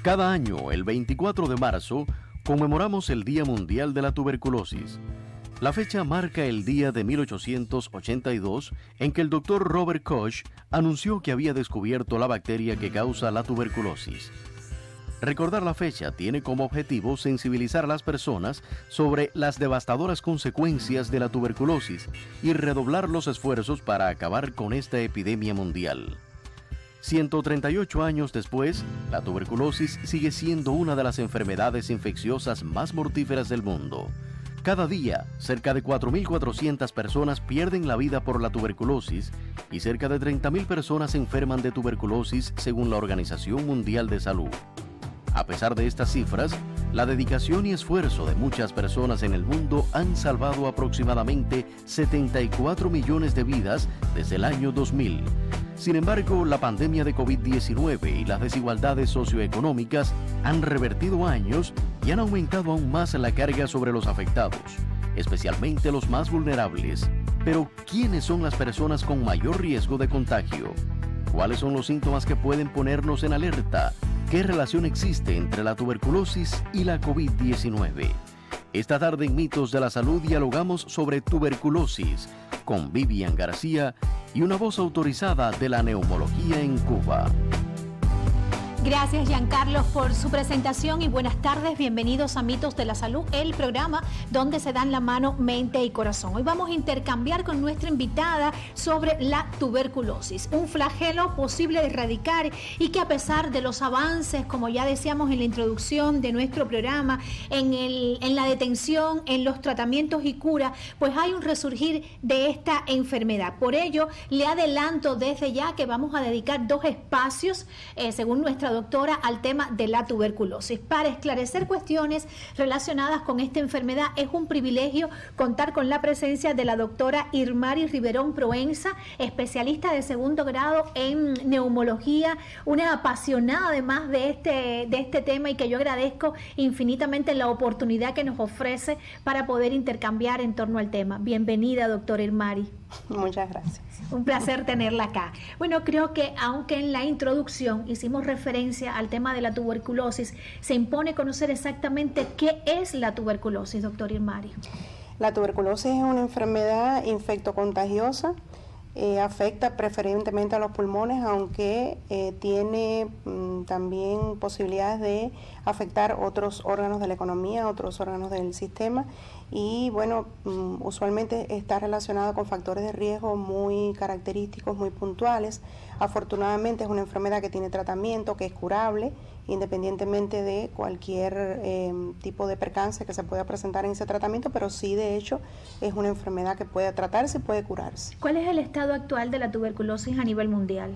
Cada año, el 24 de marzo, conmemoramos el Día Mundial de la Tuberculosis. La fecha marca el día de 1882 en que el doctor Robert Koch anunció que había descubierto la bacteria que causa la tuberculosis. Recordar la fecha tiene como objetivo sensibilizar a las personas sobre las devastadoras consecuencias de la tuberculosis y redoblar los esfuerzos para acabar con esta epidemia mundial. 138 años después, la tuberculosis sigue siendo una de las enfermedades infecciosas más mortíferas del mundo. Cada día, cerca de 4.400 personas pierden la vida por la tuberculosis y cerca de 30.000 personas se enferman de tuberculosis según la Organización Mundial de Salud. A pesar de estas cifras, la dedicación y esfuerzo de muchas personas en el mundo han salvado aproximadamente 74 millones de vidas desde el año 2000. Sin embargo, la pandemia de COVID-19 y las desigualdades socioeconómicas han revertido años y han aumentado aún más la carga sobre los afectados, especialmente los más vulnerables. Pero, ¿quiénes son las personas con mayor riesgo de contagio? ¿Cuáles son los síntomas que pueden ponernos en alerta? ¿Qué relación existe entre la tuberculosis y la COVID-19? Esta tarde en Mitos de la Salud dialogamos sobre tuberculosis con Vivian García y una voz autorizada de la neumología en Cuba. Gracias, Giancarlo, por su presentación y buenas tardes. Bienvenidos a Mitos de la Salud, el programa donde se dan la mano mente y corazón. Hoy vamos a intercambiar con nuestra invitada sobre la tuberculosis, un flagelo posible de erradicar y que a pesar de los avances, como ya decíamos en la introducción de nuestro programa, en la detención, en los tratamientos y cura, pues hay un resurgir de esta enfermedad. Por ello, le adelanto desde ya que vamos a dedicar 2 espacios, según nuestra doctora, al tema de la tuberculosis. Para esclarecer cuestiones relacionadas con esta enfermedad, es un privilegio contar con la presencia de la doctora Irmari Riverón Proenza, especialista de 2º grado en neumología, una apasionada además de este tema, y que yo agradezco infinitamente la oportunidad que nos ofrece para poder intercambiar en torno al tema. Bienvenida, doctora Irmari. Muchas gracias. Un placer tenerla acá. Bueno, creo que aunque en la introducción hicimos referencia al tema de la tuberculosis, se impone conocer exactamente qué es la tuberculosis, doctor Irmari. La tuberculosis es una enfermedad infectocontagiosa, afecta preferentemente a los pulmones, aunque tiene también posibilidades de afectar otros órganos de la economía, otros órganos del sistema, y bueno, usualmente está relacionada con factores de riesgo muy característicos, muy puntuales. Afortunadamente es una enfermedad que tiene tratamiento, que es curable, independientemente de cualquier tipo de percance que se pueda presentar en ese tratamiento, pero sí, de hecho, es una enfermedad que puede tratarse y puede curarse. ¿Cuál es el estado actual de la tuberculosis a nivel mundial?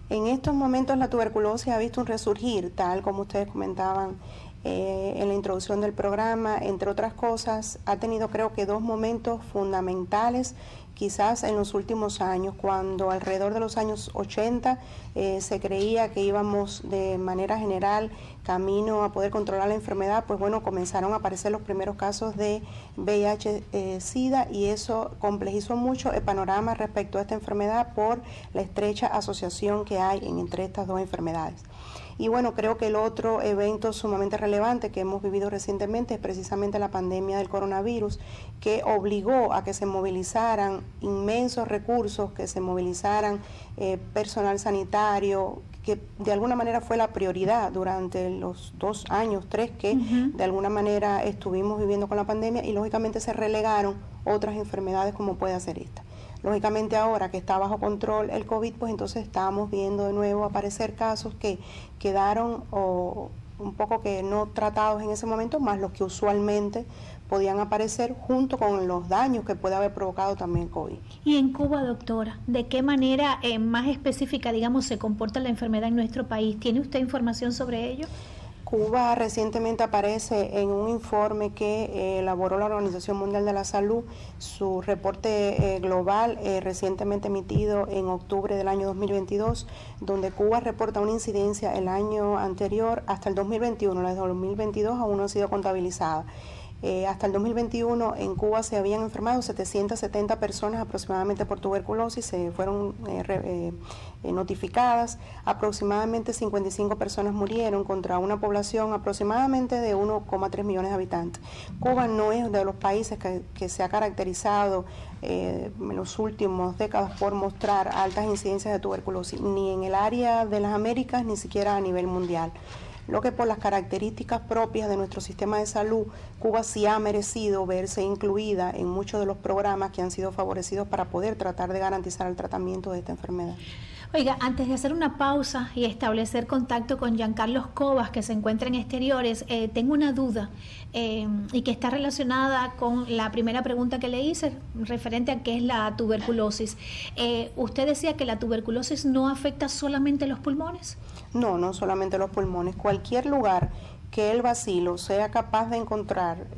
En estos momentos la tuberculosis ha visto un resurgir, tal como ustedes comentaban en la introducción del programa. Entre otras cosas, ha tenido, creo que, 2 momentos fundamentales quizás en los últimos años, cuando alrededor de los años 80 se creía que íbamos de manera general camino a poder controlar la enfermedad. Pues bueno, comenzaron a aparecer los primeros casos de VIH-Sida, y eso complejizó mucho el panorama respecto a esta enfermedad por la estrecha asociación que hay entre estas 2 enfermedades. Y bueno, creo que el otro evento sumamente relevante que hemos vivido recientemente es precisamente la pandemia del coronavirus, que obligó a que se movilizaran inmensos recursos, que se movilizaran personal sanitario, que de alguna manera fue la prioridad durante los 2 años, 3 que de alguna manera estuvimos viviendo con la pandemia, y lógicamente se relegaron otras enfermedades como puede ser esta. Lógicamente ahora que está bajo control el COVID, pues entonces estamos viendo de nuevo aparecer casos que quedaron un poco que no tratados en ese momento, más los que usualmente podían aparecer junto con los daños que puede haber provocado también COVID. Y en Cuba, doctora, ¿de qué manera más específica, digamos, se comporta la enfermedad en nuestro país? ¿Tiene usted información sobre ello? Cuba recientemente aparece en un informe que elaboró la Organización Mundial de la Salud, su reporte global recientemente emitido en octubre del año 2022, donde Cuba reporta una incidencia el año anterior hasta el 2021, la de 2022 aún no ha sido contabilizada. Hasta el 2021 en Cuba se habían enfermado 770 personas aproximadamente por tuberculosis, se fueron notificadas, aproximadamente 55 personas murieron contra una población aproximadamente de 1,3 millones de habitantes. Cuba no es de los países que se ha caracterizado en los últimos décadas por mostrar altas incidencias de tuberculosis, ni en el área de las Américas, ni siquiera a nivel mundial. Lo que por las características propias de nuestro sistema de salud, Cuba sí ha merecido verse incluida en muchos de los programas que han sido favorecidos para poder tratar de garantizar el tratamiento de esta enfermedad. Oiga, antes de hacer una pausa y establecer contacto con Giancarlo Cobas, que se encuentra en exteriores, tengo una duda y que está relacionada con la primera pregunta que le hice, referente a qué es la tuberculosis. Usted decía que la tuberculosis no afecta solamente los pulmones. No, no solamente los pulmones. Cualquier lugar que el bacilo sea capaz de encontrar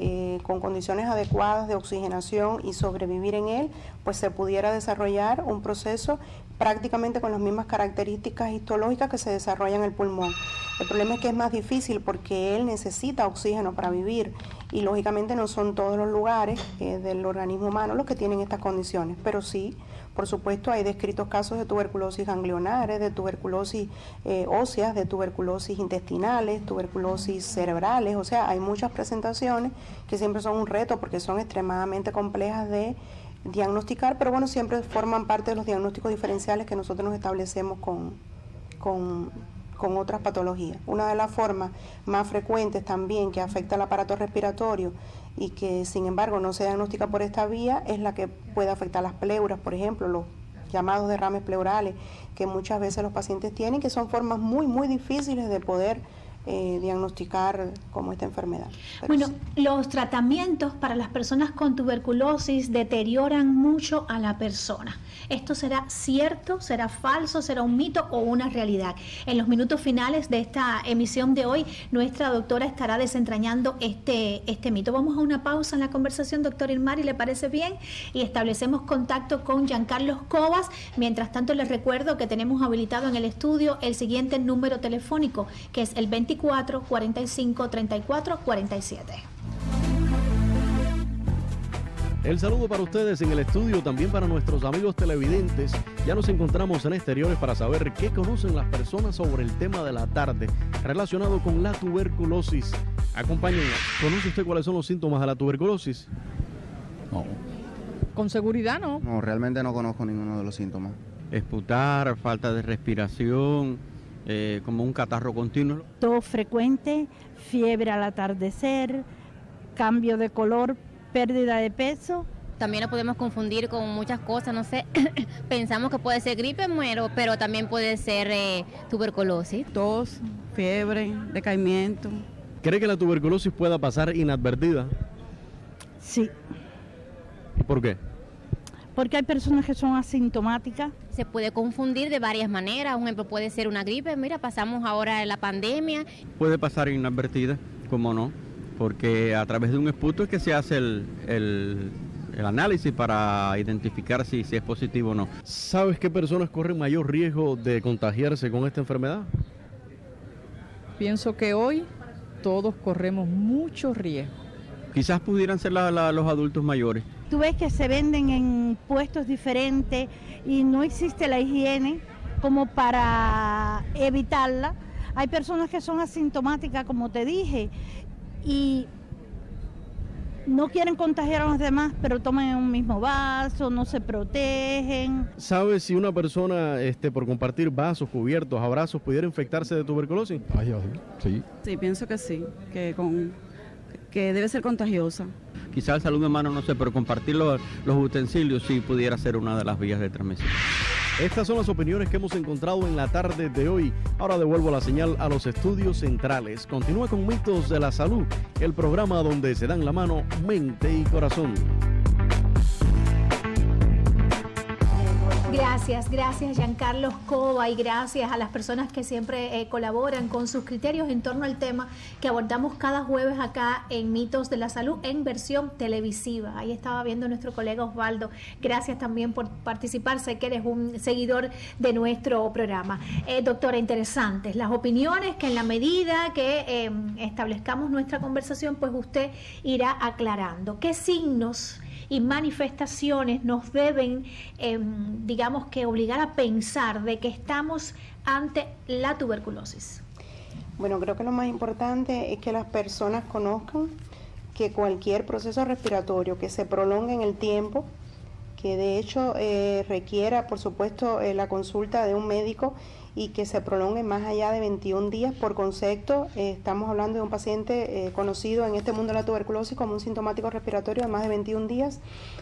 con condiciones adecuadas de oxigenación y sobrevivir en él, pues se pudiera desarrollar un proceso prácticamente con las mismas características histológicas que se desarrollan en el pulmón. El problema es que es más difícil porque él necesita oxígeno para vivir y lógicamente no son todos los lugares del organismo humano los que tienen estas condiciones, pero sí, por supuesto, hay descritos casos de tuberculosis ganglionares, de tuberculosis óseas, de tuberculosis intestinales, tuberculosis cerebrales, o sea, hay muchas presentaciones que siempre son un reto porque son extremadamente complejas de diagnosticar, pero bueno, siempre forman parte de los diagnósticos diferenciales que nosotros nos establecemos con otras patologías. Una de las formas más frecuentes también que afecta al aparato respiratorio y que sin embargo no se diagnostica por esta vía es la que puede afectar las pleuras, por ejemplo, los llamados derrames pleurales que muchas veces los pacientes tienen, que son formas muy difíciles de poder diagnosticar como esta enfermedad. Pero bueno, sí, los tratamientos para las personas con tuberculosis deterioran mucho a la persona. ¿Esto será cierto, será falso, será un mito o una realidad? En los minutos finales de esta emisión de hoy, nuestra doctora estará desentrañando este mito. Vamos a una pausa en la conversación, doctor Irmari, ¿le parece bien? Y establecemos contacto con Giancarlo Cobas. Mientras tanto, les recuerdo que tenemos habilitado en el estudio el siguiente número telefónico, que es el 24 45 34 47. El saludo para ustedes en el estudio, también para nuestros amigos televidentes. Ya nos encontramos en exteriores para saber qué conocen las personas sobre el tema de la tarde relacionado con la tuberculosis. Acompáñenos. ¿Conoce usted cuáles son los síntomas de la tuberculosis? No. Con seguridad no. No, realmente no conozco ninguno de los síntomas. Esputar, falta de respiración, como un catarro continuo. Tos frecuente, fiebre al atardecer, cambio de color, pérdida de peso. También lo podemos confundir con muchas cosas, no sé, pensamos que puede ser gripe, pero también puede ser tuberculosis. Tos, fiebre, decaimiento. ¿Cree que la tuberculosis pueda pasar inadvertida? Sí. ¿Por qué? Porque hay personas que son asintomáticas. Se puede confundir de varias maneras, un ejemplo puede ser una gripe, mira, pasamos ahora la pandemia. Puede pasar inadvertida, ¿cómo no? Porque a través de un esputo es que se hace el análisis para identificar si es positivo o no. ¿Sabes qué personas corren mayor riesgo de contagiarse con esta enfermedad? Pienso que hoy todos corremos mucho riesgo. Quizás pudieran ser los adultos mayores. Tú ves que se venden en puestos diferentes y no existe la higiene como para evitarla. Hay personas que son asintomáticas, como te dije, y no quieren contagiar a los demás, pero toman en un mismo vaso, no se protegen. ¿Sabes si una persona por compartir vasos, cubiertos, abrazos, pudiera infectarse de tuberculosis? Sí. Sí, pienso que sí, que debe ser contagiosa. Quizás salud humana, no sé, pero compartir los utensilios sí pudiera ser una de las vías de transmisión. Estas son las opiniones que hemos encontrado en la tarde de hoy. Ahora devuelvo la señal a los estudios centrales. Continúa con Mitos de la Salud, el programa donde se dan la mano mente y corazón. Gracias. Gracias Giancarlo Cova, y gracias a las personas que siempre colaboran con sus criterios en torno al tema que abordamos cada jueves acá en Mitos de la Salud en versión televisiva. Ahí estaba viendo nuestro colega Osvaldo. Gracias también por participar, sé que eres un seguidor de nuestro programa. Doctora, interesantes las opiniones que en la medida que establezcamos nuestra conversación, pues usted irá aclarando. ¿Qué signos y manifestaciones nos deben, digamos que obligar a pensar de que estamos ante la tuberculosis? Bueno, creo que lo más importante es que las personas conozcan que cualquier proceso respiratorio que se prolongue en el tiempo, que de hecho requiera, por supuesto, la consulta de un médico y que se prolongue más allá de 21 días. Por concepto, estamos hablando de un paciente conocido en este mundo de la tuberculosis como un sintomático respiratorio de más de 21 días,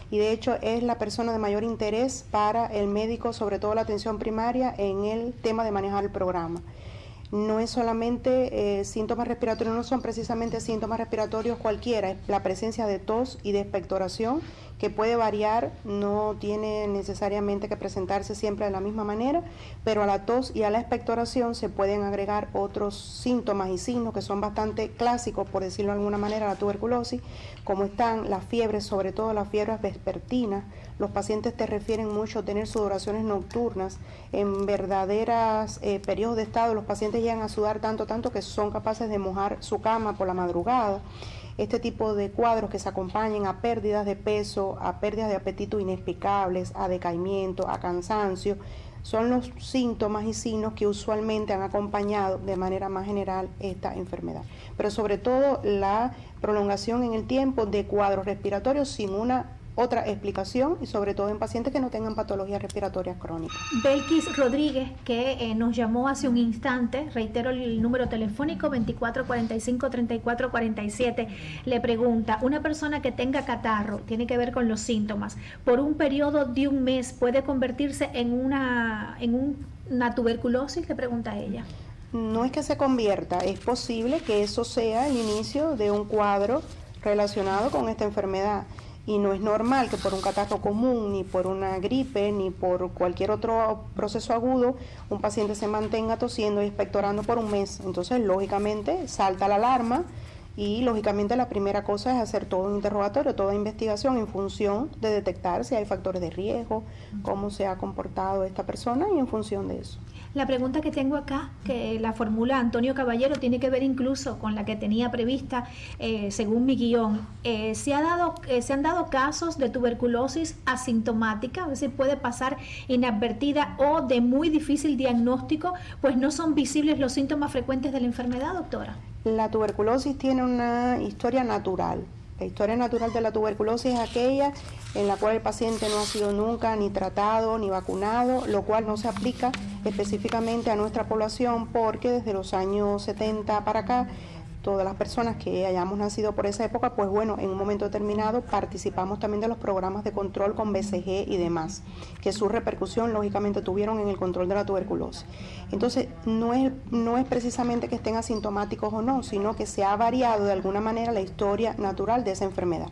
y de hecho es la persona de mayor interés para el médico, sobre todo la atención primaria, en el tema de manejar el programa. No es solamente síntomas respiratorios, no son precisamente síntomas respiratorios cualquiera, es la presencia de tos y de expectoración, que puede variar, no tiene necesariamente que presentarse siempre de la misma manera, pero a la tos y a la expectoración se pueden agregar otros síntomas y signos que son bastante clásicos, por decirlo de alguna manera, la tuberculosis, como están las fiebres, sobre todo las fiebres vespertinas. Los pacientes te refieren mucho a tener sudoraciones nocturnas. En verdaderos periodos de estado, los pacientes llegan a sudar tanto que son capaces de mojar su cama por la madrugada. Este tipo de cuadros que se acompañan a pérdidas de peso, a pérdidas de apetito inexplicables, a decaimiento, a cansancio, son los síntomas y signos que usualmente han acompañado de manera más general esta enfermedad. Pero sobre todo la prolongación en el tiempo de cuadros respiratorios sin una otra explicación, y sobre todo en pacientes que no tengan patologías respiratorias crónicas. Belkis Rodríguez, que nos llamó hace un instante, reitero el número telefónico 2445-3447, le pregunta: una persona que tenga catarro, tiene que ver con los síntomas, por un periodo de un mes, ¿puede convertirse en una tuberculosis? Le pregunta ella. No es que se convierta, es posible que eso sea el inicio de un cuadro relacionado con esta enfermedad. Y no es normal que por un catarro común, ni por una gripe, ni por cualquier otro proceso agudo, un paciente se mantenga tosiendo y expectorando por un mes. Entonces, lógicamente, salta la alarma y, lógicamente, la primera cosa es hacer todo un interrogatorio, toda investigación en función de detectar si hay factores de riesgo, cómo se ha comportado esta persona, y en función de eso. La pregunta que tengo acá, que la formula Antonio Caballero, tiene que ver incluso con la que tenía prevista según mi guión. Se han dado casos de tuberculosis asintomática, es decir, puede pasar inadvertida o de muy difícil diagnóstico, pues no son visibles los síntomas frecuentes de la enfermedad, doctora. La tuberculosis tiene una historia natural. La historia natural de la tuberculosis es aquella en la cual el paciente no ha sido nunca ni tratado ni vacunado, lo cual no se aplica específicamente a nuestra población, porque desde los años 70 para acá, todas las personas que hayamos nacido por esa época, pues bueno, en un momento determinado participamos también de los programas de control con BCG y demás, que su repercusión lógicamente tuvieron en el control de la tuberculosis. Entonces, no es precisamente que estén asintomáticos o no, sino que se ha variado de alguna manera la historia natural de esa enfermedad.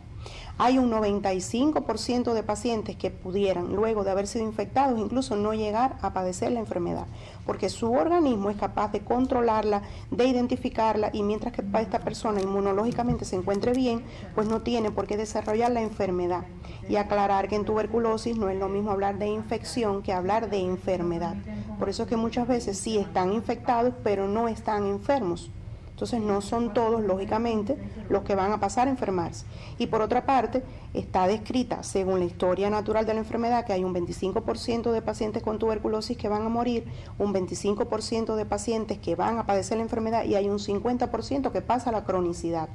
Hay un 95% de pacientes que pudieran, luego de haber sido infectados, incluso no llegar a padecer la enfermedad, porque su organismo es capaz de controlarla, de identificarla, y mientras que esta persona inmunológicamente se encuentre bien, pues no tiene por qué desarrollar la enfermedad. Y aclarar que en tuberculosis no es lo mismo hablar de infección que hablar de enfermedad. Por eso es que muchas veces sí están infectados, pero no están enfermos. Entonces no son todos, lógicamente, los que van a pasar a enfermarse. Y por otra parte, está descrita, según la historia natural de la enfermedad, que hay un 25% de pacientes con tuberculosis que van a morir, un 25% de pacientes que van a padecer la enfermedad, y hay un 50% que pasa a la cronicidad.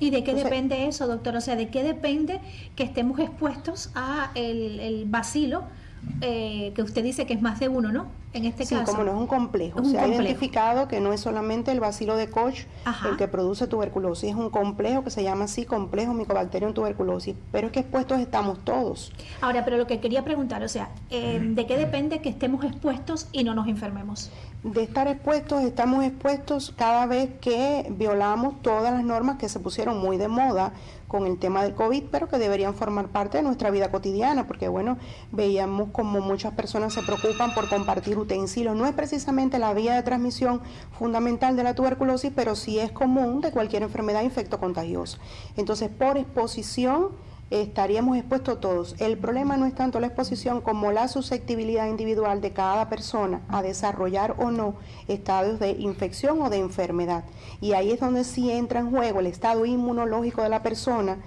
¿Y de qué depende eso, doctor? O sea, ¿de qué depende que estemos expuestos a el bacilo? Que usted dice que es más de uno, ¿no? En este caso. Sí, como no, es un complejo. Se ha identificado que no es solamente el bacilo de Koch el que produce tuberculosis, es un complejo que se llama así, complejo Mycobacterium tuberculosis, pero es que expuestos estamos todos. Ahora, pero lo que quería preguntar, o sea, ¿de qué depende que estemos expuestos y no nos enfermemos? De estar expuestos, estamos expuestos cada vez que violamos todas las normas que se pusieron muy de moda, con el tema del COVID, pero que deberían formar parte de nuestra vida cotidiana, porque bueno, veíamos como muchas personas se preocupan por compartir utensilios. No es precisamente la vía de transmisión fundamental de la tuberculosis, pero sí es común de cualquier enfermedad infectocontagiosa. Entonces, por exposición estaríamos expuestos todos. El problema no es tanto la exposición como la susceptibilidad individual de cada persona a desarrollar o no estadios de infección o de enfermedad. Y ahí es donde sí entra en juego el estado inmunológico de la persona,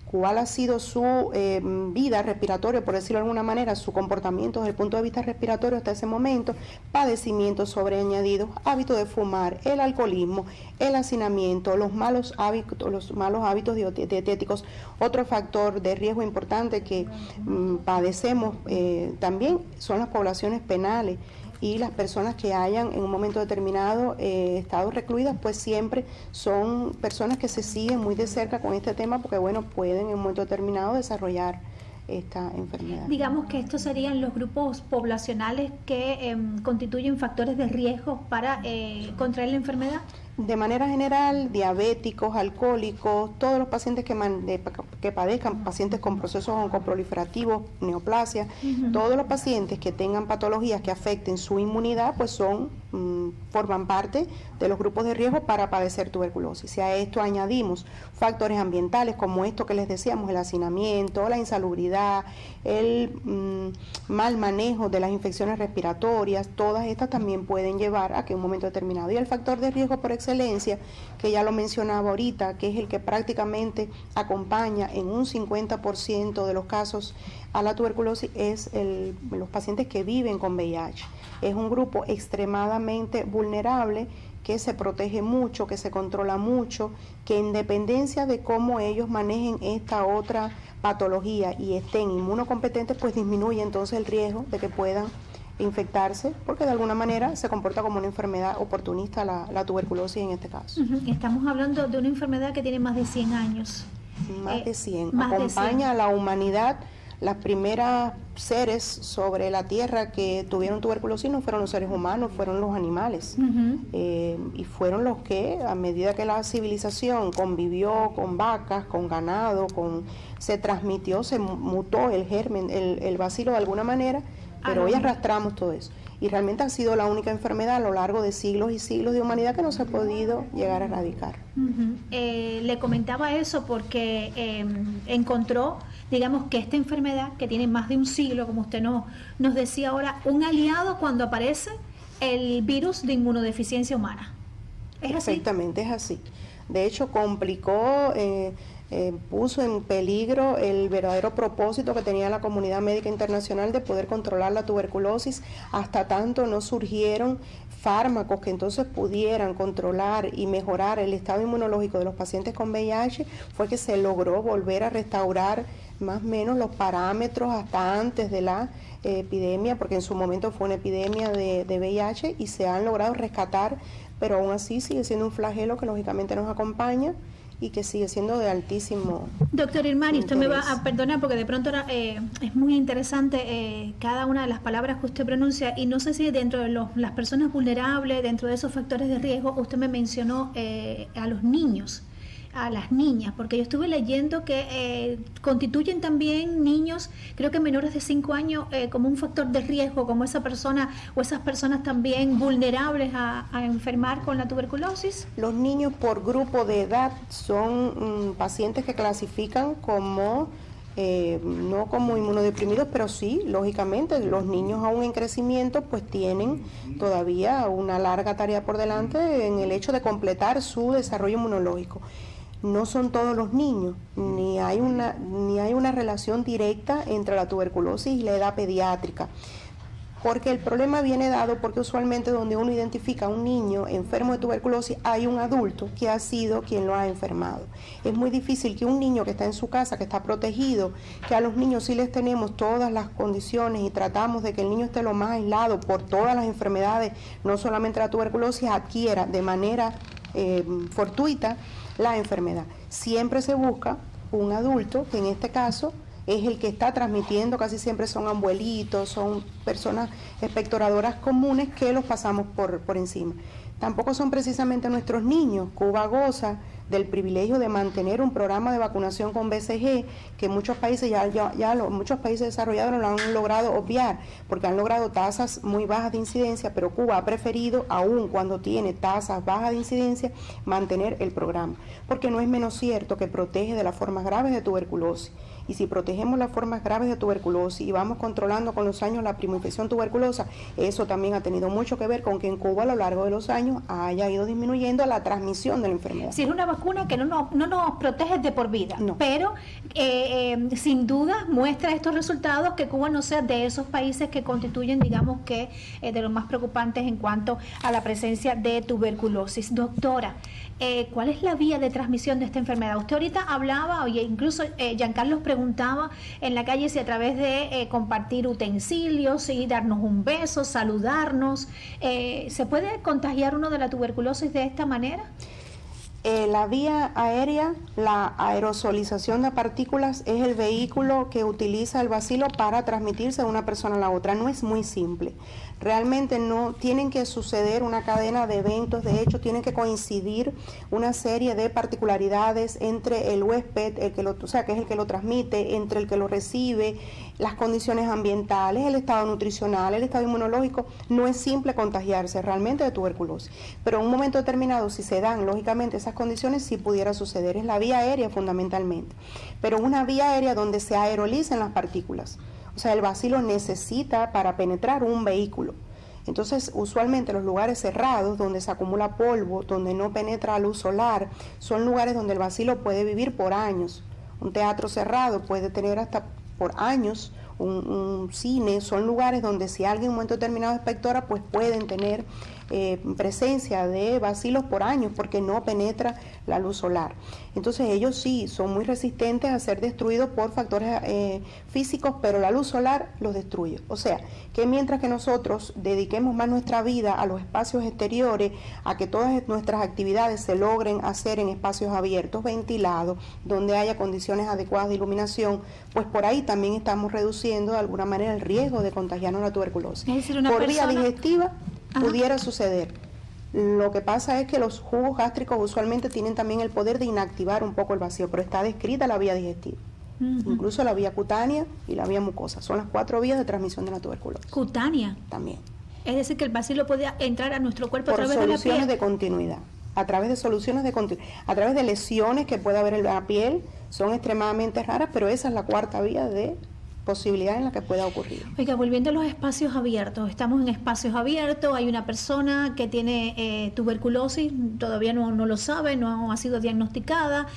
cuál ha sido su vida respiratoria, por decirlo de alguna manera, su comportamiento desde el punto de vista respiratorio hasta ese momento, padecimientos sobreañadidos, hábito de fumar, el alcoholismo, el hacinamiento, los malos hábitos dietéticos. Otro factor de riesgo importante que padecemos también son las poblaciones penales, y las personas que hayan en un momento determinado estado recluidas, pues siempre son personas que se siguen muy de cerca con este tema, porque bueno, pueden en un momento determinado desarrollar esta enfermedad. Digamos que estos serían los grupos poblacionales que constituyen factores de riesgo para contraer la enfermedad. De manera general, diabéticos, alcohólicos, todos los pacientes que padezcan, pacientes con procesos oncoproliferativos, neoplasia, todos los pacientes que tengan patologías que afecten su inmunidad, pues forman parte de los grupos de riesgo para padecer tuberculosis. Si a esto añadimos factores ambientales como esto que les decíamos, el hacinamiento, la insalubridad, el mal manejo de las infecciones respiratorias, todas estas también pueden llevar a que en un momento determinado. Y el factor de riesgo por excelencia, que ya lo mencionaba ahorita, que es el que prácticamente acompaña en un 50% de los casos a la tuberculosis, es los pacientes que viven con VIH. Es un grupo extremadamente vulnerable, que se protege mucho, que se controla mucho, que en dependencia de cómo ellos manejen esta otra patología y estén inmunocompetentes, pues disminuye entonces el riesgo de que puedan infectarse, porque de alguna manera se comporta como una enfermedad oportunista la tuberculosis en este caso. Estamos hablando de una enfermedad que tiene más de 100 años. Más de 100. Acompaña a la humanidad. Las primeras seres sobre la Tierra que tuvieron tuberculosis no fueron los seres humanos, fueron los animales. Y fueron los que, a medida que la civilización convivió con vacas, con ganado, se transmitió, se mutó el germen, el bacilo de alguna manera, pero hoy arrastramos todo eso. Y realmente ha sido la única enfermedad a lo largo de siglos y siglos de humanidad que no se ha podido llegar a erradicar. Le comentaba eso porque encontró, digamos, que esta enfermedad que tiene más de un siglo, como usted nos decía ahora, un aliado cuando aparece el virus de inmunodeficiencia humana. ¿Es así? Exactamente, es así. De hecho, complicó, puso en peligro el verdadero propósito que tenía la comunidad médica internacional de poder controlar la tuberculosis, hasta tanto no surgieron fármacos que entonces pudieran controlar y mejorar el estado inmunológico de los pacientes con VIH, fue que se logró volver a restaurar más o menos los parámetros hasta antes de la epidemia, porque en su momento fue una epidemia de VIH y se han logrado rescatar, pero aún así sigue siendo un flagelo que lógicamente nos acompaña y que sigue siendo de altísimo Doctor Irmani, interés. usted me va a perdonar porque de pronto es muy interesante cada una de las palabras que usted pronuncia, y no sé si dentro de las personas vulnerables, dentro de esos factores de riesgo, usted me mencionó a los niños, a las niñas, porque yo estuve leyendo que constituyen también niños, creo que menores de 5 años, como un factor de riesgo, como esa persona o esas personas también vulnerables a enfermar con la tuberculosis. Los niños por grupo de edad son pacientes que clasifican como, no como inmunodeprimidos, pero sí, lógicamente, los niños aún en crecimiento pues tienen todavía una larga tarea por delante en el hecho de completar su desarrollo inmunológico. No son todos los niños, ni hay una relación directa entre la tuberculosis y la edad pediátrica, porque el problema viene dado porque usualmente donde uno identifica a un niño enfermo de tuberculosis hay un adulto que ha sido quien lo ha enfermado. Es muy difícil que un niño que está en su casa, que está protegido, que a los niños sí les tenemos todas las condiciones y tratamos de que el niño esté lo más aislado por todas las enfermedades, no solamente la tuberculosis, adquiera de manera fortuita la enfermedad. Siempre se busca un adulto, que en este caso es el que está transmitiendo, casi siempre son abuelitos, son personas expectoradoras comunes que los pasamos por encima. Tampoco son precisamente nuestros niños. Cuba goza del privilegio de mantener un programa de vacunación con BCG, que muchos países muchos países desarrollados lo han logrado obviar, porque han logrado tasas muy bajas de incidencia, pero Cuba ha preferido, aún cuando tiene tasas bajas de incidencia, mantener el programa, porque no es menos cierto que protege de las formas graves de tuberculosis. Y si protegemos las formas graves de tuberculosis y vamos controlando con los años la primoinfección tuberculosa, eso también ha tenido mucho que ver con que en Cuba a lo largo de los años haya ido disminuyendo la transmisión de la enfermedad. Si es una vacuna que no nos protege de por vida, no. Pero sin duda muestra estos resultados que Cuba no sea de esos países que constituyen, digamos que, de los más preocupantes en cuanto a la presencia de tuberculosis. Doctora, ¿cuál es la vía de transmisión de esta enfermedad? Usted ahorita hablaba, oye, incluso Giancarlo preguntaba en la calle si a través de compartir utensilios, y darnos un beso, saludarnos, ¿se puede contagiar uno de la tuberculosis de esta manera? La vía aérea, la aerosolización de partículas, es el vehículo que utiliza el bacilo para transmitirse de una persona a la otra. No es muy simple. Realmente no tienen que suceder una cadena de eventos, de hecho tienen que coincidir una serie de particularidades entre el huésped, que es el que lo transmite, entre el que lo recibe, las condiciones ambientales, el estado nutricional, el estado inmunológico. No es simple contagiarse realmente de tuberculosis, pero en un momento determinado, si se dan lógicamente esas condiciones, sí pudiera suceder. Es la vía aérea fundamentalmente, pero una vía aérea donde se aerolicen las partículas. O sea, el bacilo necesita para penetrar un vehículo. Entonces, usualmente los lugares cerrados, donde se acumula polvo, donde no penetra luz solar, son lugares donde el bacilo puede vivir por años. Un teatro cerrado puede tener hasta por años, un cine, son lugares donde si alguien en un momento determinado expectora, pues pueden tener presencia de bacilos por años porque no penetra la luz solar. Entonces ellos sí son muy resistentes a ser destruidos por factores físicos, pero la luz solar los destruye. O sea, que mientras que nosotros dediquemos más nuestra vida a los espacios exteriores, a que todas nuestras actividades se logren hacer en espacios abiertos, ventilados, donde haya condiciones adecuadas de iluminación, pues por ahí también estamos reduciendo de alguna manera el riesgo de contagiarnos la tuberculosis. Es decir, una por persona... vía digestiva, Ajá. pudiera suceder. Lo que pasa es que los jugos gástricos usualmente tienen también el poder de inactivar un poco el vacío, pero está descrita la vía digestiva. Incluso la vía cutánea y la vía mucosa. Son las 4 vías de transmisión de la tuberculosis. ¿Cutánea? También. Es decir, que el bacilo puede entrar a nuestro cuerpo a través de la piel. Por soluciones de continuidad. A través de soluciones de continuidad. A través de lesiones que puede haber en la piel. Son extremadamente raras, pero esa es la 4ª vía de posibilidad en la que pueda ocurrir. Oiga, volviendo a los espacios abiertos, estamos en espacios abiertos, hay una persona que tiene tuberculosis, todavía no lo sabe, no ha sido diagnosticada,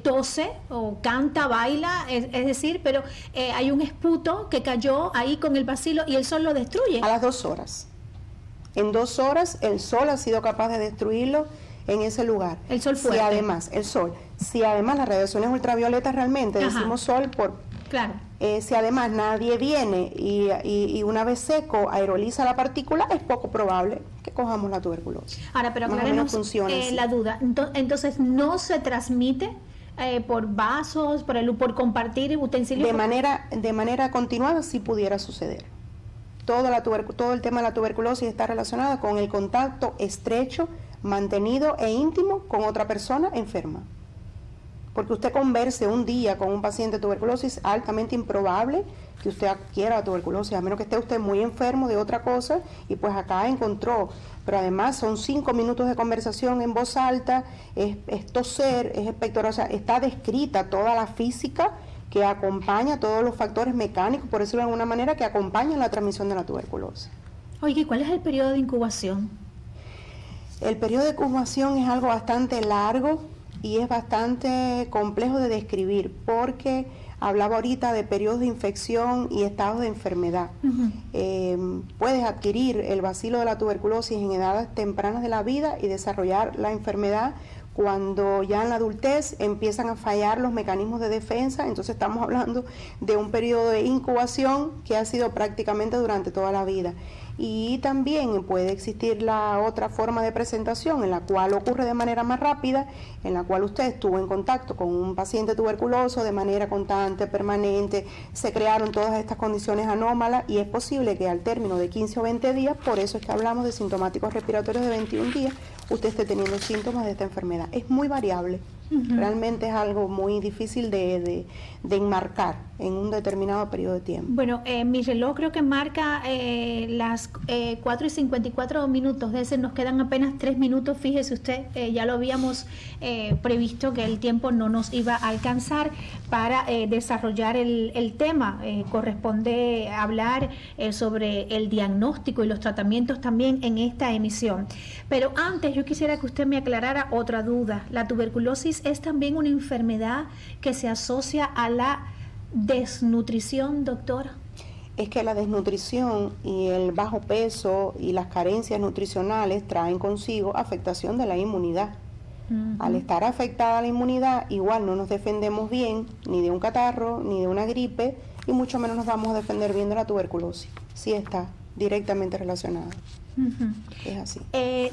tose o canta, baila, es decir, pero hay un esputo que cayó ahí con el bacilo y el sol lo destruye. A las 2 horas. En 2 horas el sol ha sido capaz de destruirlo en ese lugar. El sol fuerte. Si además las radiaciones ultravioletas realmente, Ajá. decimos sol por... Claro. Si además nadie viene y una vez seco aeroliza la partícula, es poco probable que cojamos la tuberculosis. Ahora, pero aclárenos la duda. Entonces, ¿no se transmite por vasos, por compartir utensilios? De manera continuada sí pudiera suceder. Todo el tema de la tuberculosis está relacionado con el contacto estrecho, mantenido e íntimo con otra persona enferma. Porque usted converse un día con un paciente de tuberculosis, es altamente improbable que usted adquiera la tuberculosis, a menos que esté usted muy enfermo de otra cosa, y pues acá encontró. Pero además son 5 minutos de conversación en voz alta, es toser, es expectorar, o sea, está descrita toda la física que acompaña, todos los factores mecánicos, por decirlo de alguna manera, que acompañan la transmisión de la tuberculosis. Oye, ¿cuál es el periodo de incubación? El periodo de incubación es algo bastante largo y es bastante complejo de describir, porque hablaba ahorita de periodos de infección y estados de enfermedad. Puedes adquirir el bacilo de la tuberculosis en edades tempranas de la vida y desarrollar la enfermedad cuando ya en la adultez empiezan a fallar los mecanismos de defensa. Entonces estamos hablando de un periodo de incubación que ha sido prácticamente durante toda la vida. Y también puede existir la otra forma de presentación, en la cual ocurre de manera más rápida, en la cual usted estuvo en contacto con un paciente tuberculoso de manera constante, permanente, se crearon todas estas condiciones anómalas y es posible que al término de 15 o 20 días, por eso es que hablamos de sintomáticos respiratorios de 21 días, usted esté teniendo síntomas de esta enfermedad. Es muy variable. Realmente es algo muy difícil de enmarcar en un determinado periodo de tiempo. Bueno, mi reloj creo que marca las 4:54 minutos, es decir, nos quedan apenas 3 minutos, fíjese usted, ya lo habíamos previsto que el tiempo no nos iba a alcanzar para desarrollar el tema. Corresponde hablar sobre el diagnóstico y los tratamientos también en esta emisión. Pero antes yo quisiera que usted me aclarara otra duda. ¿La tuberculosis es también una enfermedad que se asocia a la desnutrición, doctora? Es que la desnutrición y el bajo peso y las carencias nutricionales traen consigo afectación de la inmunidad. Al estar afectada la inmunidad, igual no nos defendemos bien ni de un catarro, ni de una gripe, y mucho menos nos vamos a defender bien de la tuberculosis. Sí está directamente relacionada. Es así.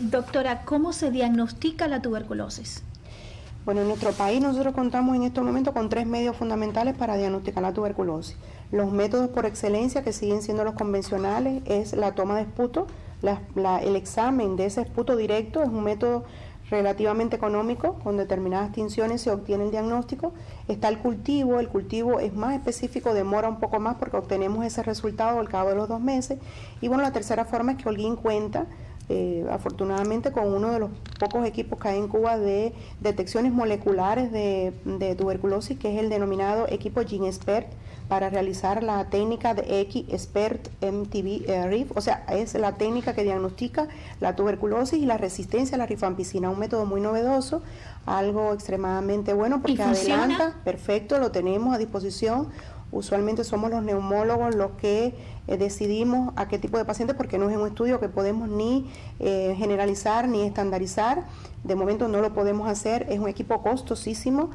Doctora, ¿cómo se diagnostica la tuberculosis? Bueno, en nuestro país nosotros contamos en este momento con 3 medios fundamentales para diagnosticar la tuberculosis. Los métodos por excelencia, que siguen siendo los convencionales, es la toma de esputo. El examen de ese esputo directo es un método relativamente económico, con determinadas tinciones se obtiene el diagnóstico. Está el cultivo es más específico, demora un poco más porque obtenemos ese resultado al cabo de los 2 meses. Y bueno, la tercera forma es que Holguín cuenta, afortunadamente, con uno de los pocos equipos que hay en Cuba de detecciones moleculares de tuberculosis, que es el denominado equipo GeneXpert, para realizar la técnica de X-Expert MTB-RIF, o sea, es la técnica que diagnostica la tuberculosis y la resistencia a la rifampicina, un método muy novedoso, algo extremadamente bueno porque adelanta, perfecto, lo tenemos a disposición. Usualmente somos los neumólogos los que decidimos a qué tipo de pacientes, porque no es un estudio que podemos ni generalizar ni estandarizar. De momento no lo podemos hacer, es un equipo costosísimo.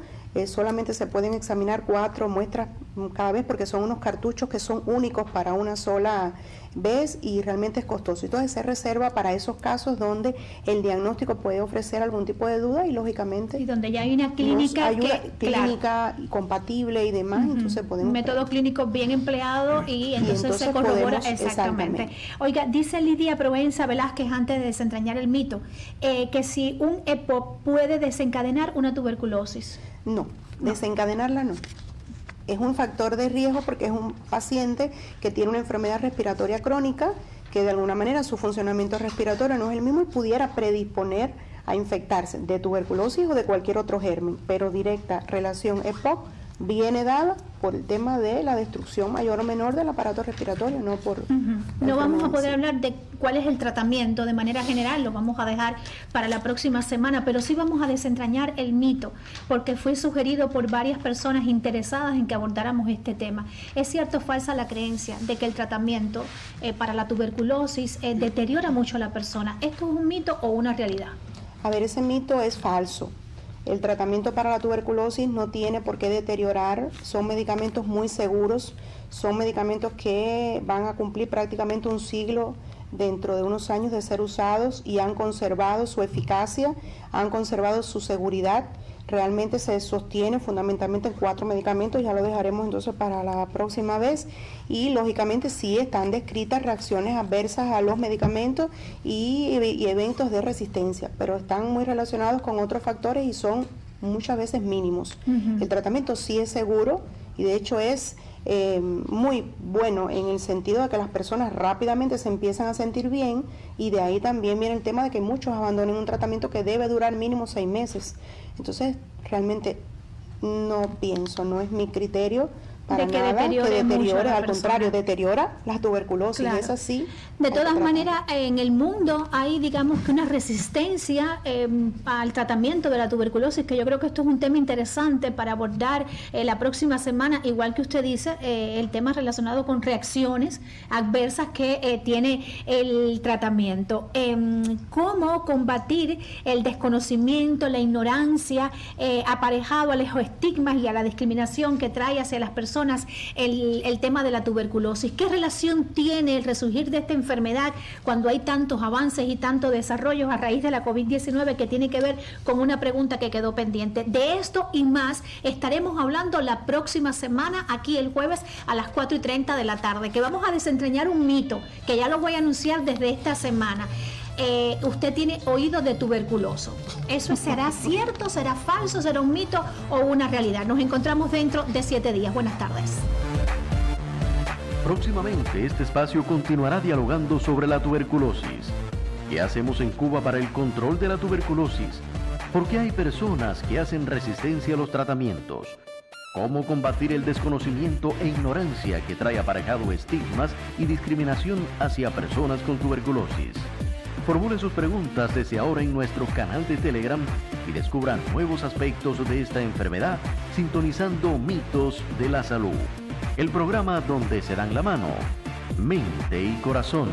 Solamente se pueden examinar 4 muestras cada vez porque son unos cartuchos que son únicos para una sola vez y realmente es costoso. Entonces se reserva para esos casos donde el diagnóstico puede ofrecer algún tipo de duda y lógicamente... Y donde ya hay una clínica clínica compatible y demás, entonces podemos... Método clínico bien empleado y entonces se corrobora exactamente. Oiga, dice Lidia Provenza Velázquez, antes de desentrañar el mito, que si un EPOC puede desencadenar una tuberculosis. No, desencadenarla no. Es un factor de riesgo porque es un paciente que tiene una enfermedad respiratoria crónica, que de alguna manera su funcionamiento respiratorio no es el mismo y pudiera predisponer a infectarse de tuberculosis o de cualquier otro germen, pero directa relación EPOC viene dada por el tema de la destrucción mayor o menor del aparato respiratorio, no por... No vamos a poder hablar de cuál es el tratamiento de manera general, lo vamos a dejar para la próxima semana, pero sí vamos a desentrañar el mito, porque fue sugerido por varias personas interesadas en que abordáramos este tema. ¿Es cierto o falsa la creencia de que el tratamiento para la tuberculosis deteriora mucho a la persona? ¿Esto es un mito o una realidad? A ver, ese mito es falso. El tratamiento para la tuberculosis no tiene por qué deteriorar, son medicamentos muy seguros, son medicamentos que van a cumplir prácticamente un siglo dentro de unos años de ser usados y han conservado su eficacia, han conservado su seguridad. Realmente se sostiene fundamentalmente en 4 medicamentos, ya lo dejaremos entonces para la próxima vez, y lógicamente sí están descritas reacciones adversas a los medicamentos y eventos de resistencia, pero están muy relacionados con otros factores y son muchas veces mínimos. El tratamiento sí es seguro y de hecho es muy bueno en el sentido de que las personas rápidamente se empiezan a sentir bien, y de ahí también viene el tema de que muchos abandonen un tratamiento que debe durar mínimo 6 meses. Entonces realmente no pienso, no es mi criterio para nada que deteriore, al contrario, deteriora la tuberculosis, claro. Es así. De todas maneras, en el mundo hay, digamos, que una resistencia al tratamiento de la tuberculosis, que yo creo que esto es un tema interesante para abordar la próxima semana, igual que usted dice, el tema relacionado con reacciones adversas que tiene el tratamiento. ¿Cómo combatir el desconocimiento, la ignorancia, aparejado a los estigmas y a la discriminación que trae hacia las personas el tema de la tuberculosis? ¿Qué relación tiene el resurgir de esta enfermedad cuando hay tantos avances y tantos desarrollos a raíz de la COVID-19, que tiene que ver con una pregunta que quedó pendiente? De esto y más estaremos hablando la próxima semana, aquí el jueves a las 4:30 de la tarde, que vamos a desentrañar un mito que ya lo voy a anunciar desde esta semana. usted tiene oído de tuberculoso. ¿Eso será cierto, será falso, será un mito o una realidad? Nos encontramos dentro de 7 días. Buenas tardes. Próximamente este espacio continuará dialogando sobre la tuberculosis. ¿Qué hacemos en Cuba para el control de la tuberculosis? ¿Por qué hay personas que hacen resistencia a los tratamientos? ¿Cómo combatir el desconocimiento e ignorancia que trae aparejado estigmas y discriminación hacia personas con tuberculosis? Formule sus preguntas desde ahora en nuestro canal de Telegram y descubra nuevos aspectos de esta enfermedad sintonizando Mitos de la Salud, el programa donde se dan la mano, mente y corazón.